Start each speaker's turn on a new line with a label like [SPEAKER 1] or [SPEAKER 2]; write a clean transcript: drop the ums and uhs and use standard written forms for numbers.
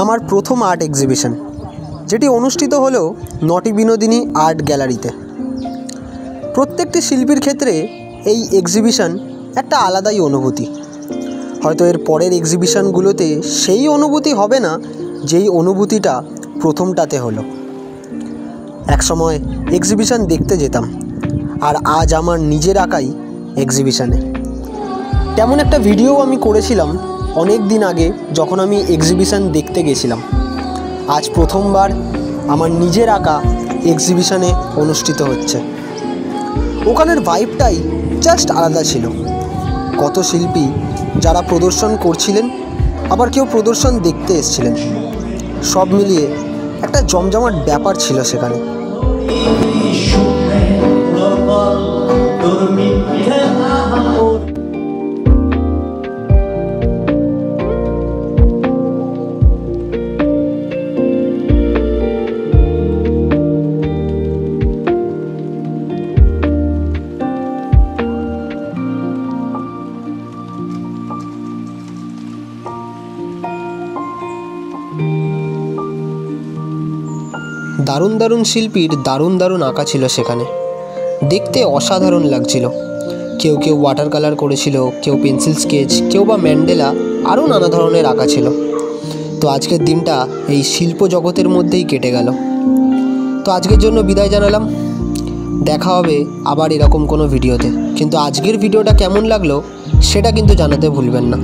[SPEAKER 1] আমার প্রথম art exhibition, যেটি অনুষ্ঠিত হলো নটি বিনোদিনী আর্ট গ্যালারিতে। প্রত্যেকটি শিল্পীর ক্ষেত্রে এই এক্সিবিশন একটা আলাদাই অনুভূতি। হয়তো এর পরের এক্সিবিশনগুলোতে সেই অনুভূতি হবে না যেই অনুভূতিটা প্রথমটাতে হলো। একসময় এক্সিবিশন দেখতে যেতাম, আর আজ আমার নিজের আঁকাই এক্সিবিশনে। তেমন একটা ভিডিও আমি করেছিলাম অনেক দিন আগে, যখন আমি এক্সিবিশন দেখতে গেছিলাম। আজ প্রথমবার আমার নিজের আঁকা এক্সিবিশনে অনুষ্ঠিত হচ্ছে। ওখানের ভাইবটাই জাস্ট আলাদা ছিল। কত শিল্পী যারা প্রদর্শন করছিলেন, আবার কেউ প্রদর্শন দেখতে এসেছিলেন, সব মিলিয়ে একটা জমজমাট ব্যাপার ছিল সেখানে। দারুণ দারুণ শিল্পীর দারুণ দারুণ আঁকা ছিল সেখানে, দেখতে অসাধারণ লাগছিল। কেউ কেউ ওয়াটার কালার করেছিল, কেউ পেন্সিল স্কেচ, কেউ বা ম্যান্ডেলা, আরও নানা ধরনের আঁকা ছিল। তো আজকের দিনটা এই শিল্প জগতের মধ্যেই কেটে গেল। তো আজকের জন্য বিদায় জানালাম। দেখা হবে আবার এরকম কোনো ভিডিওতে। কিন্তু আজকের ভিডিওটা কেমন লাগলো সেটা কিন্তু জানাতে ভুলবেন না।